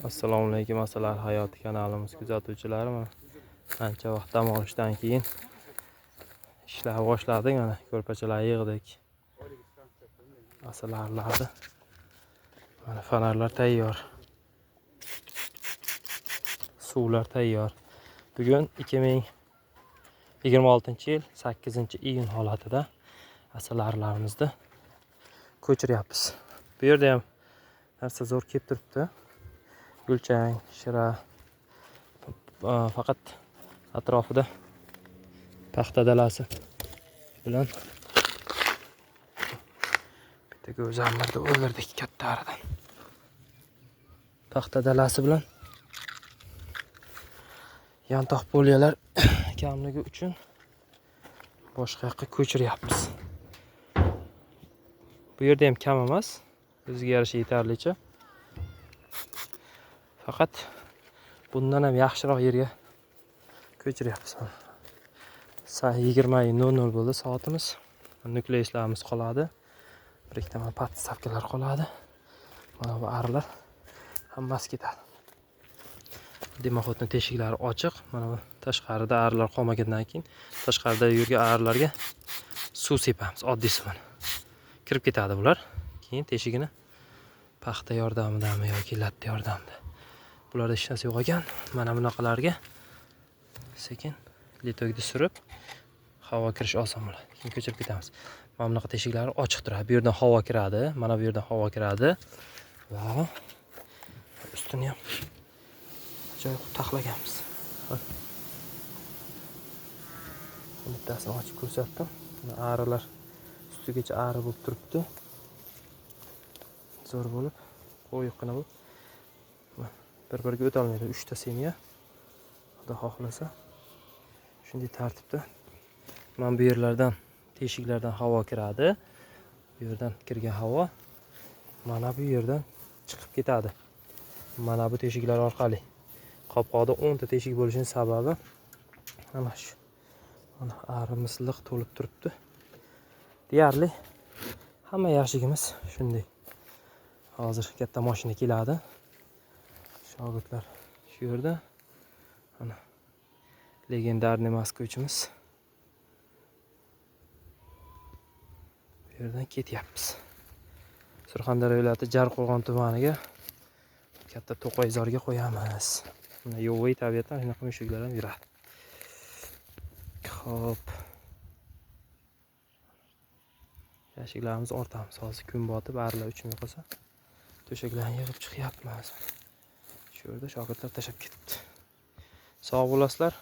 Assalomu alaykum, Masalar hayoti kanalimiz kuzatuvchilari. Ancha vaqt dam olishdan keyin ishlar boshladik. Mana ko'rpachalar yig'dik. Masalarlarni. Mana fonarlar tayyor. Suvlar tayyor. Bugun 2026-yil 8-iyun holatida asalarlarimizni ko'chiryapmiz. Bu yerda ham narsa zo'r kelib turibdi. Gulchang, shira, faqat atrofida paxta dalasi bilan bitta go'zallarni o'ldirdik kattaridan. Paxta dalasi bilan yantoq poliyalar kamligi uchun boshqa yoqqa ko'chiryapmiz. Bu yerda ham kam emas, o'ziga yarasha yetarlicha. Faqat bundan ham yaxshiroq yerga ko'chiryapmiz. 20:00 bo'ldi soatimiz. Nukleuslarimiz qoladi. Bir ikkita patstavkalar qoladi. Mana bu arilar hammasi ketadi. Dimoxodning teshiklari ochiq. Mana bu tashqarida arilar qolmagandan keyin tashqarida yurgan arilarga suv sepamiz, oddiysi mana. Kirib ketadi bular. Keyin teshigini paxta yordamidami yoki latta yordamida. Bularda hech narsa yo'q ekan. Mana bunaqalarga sekin litogni surib havo kirish oson bo'ladi. Keyin ko'chirib ketamiz. Mana bunaqa teshiklari ochiq turadi. Bu yerdan havo kiradi, mana bu yerdan havo kiradi va ustini ham joy taxlaganmiz. Bittasini ochib ko'rsatdim. Arilar ustigacha ari bo'lib turibdi. Zo'r bo'lib, qo'yiqqina bo'lib. Bir-biriga o'ta olmaydi. 3 ta semya. Xudo xohlasa shunday tartibda mana bu yerlardan, teshiklardan havo kiradi. Bu yerdan kirgan havo mana bu yerdan chiqib ketadi. Mana bu teshiklar orqali. Qopqoqda 10 ta teshik bo'lishining sababi mana shu. Mana arimiz liq to'lib turibdi. Deyarli hamma yaxshigimiz shunday. Hozir katta mashina keladi. Shogirdlar shu yerda. Mana legendarniy moskvachimiz. Bu yerdan ketyapmiz. Surxondaryo viloyati Jarqo'rg'on tumaniga katta To'qayzorga qo'yamiz. Mana yo'voy tabiatdan shunaqa mushuklar ham yuradi. Xo'p. Yashiklarimizni ortamiz. Hozir kun botib, arilar uchmay qolsa, to'shaklarni yig'ib chiqyapmiz. Shu yerda shogirdlar tashab ketibdi. Sog' bo'lasizlar.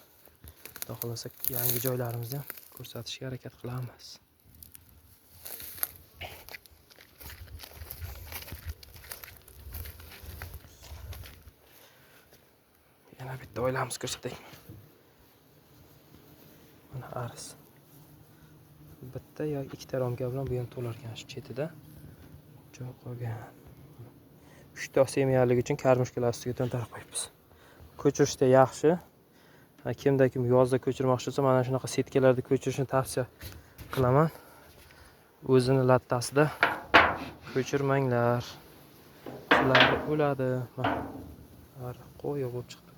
Xudo xolasa yangi joylarimizni ham ko'rsatishga harakat qilamiz. Yana bitta oilamiz ko'rsataylik. Mana aris. Bitta yoki ikkita ramka bilan bu ham to'larkan shu chetida. Joy qolgan. 3 ta semyalik uchun karmushkalar ustiga to'ntarib qo'yibmiz. Ko'chirishda yaxshi. Kimda kim yozda ko'chirmoqchi bo'lsa, mana shunaqa setkalarda ko'chirishni tavsiya qilaman. O'zini lattasida ko'chirmanglar. Ular o'ladi. Mana qo'y bo'lib chiqdi.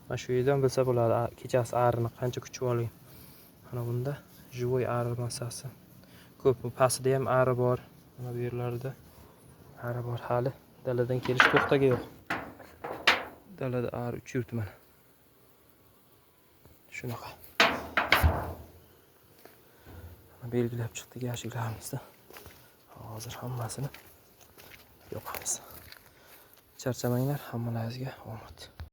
Mana shu yerdan bilsa bo'ladi, kechasi arini qancha kuchib olgan. Mana bunda живой ari massasi ko'p. Pastida ham ari bor. Mana bu yerlarda ari bor hali. Daladan kelish to'xtaga yo'q. Dalada ari uch yurti mana. Shunaqa. Belgilab chiqdik yashiklarimizni. Hozir hammasini yo'qamiz. Charchamanglar, hammalaringizga omad.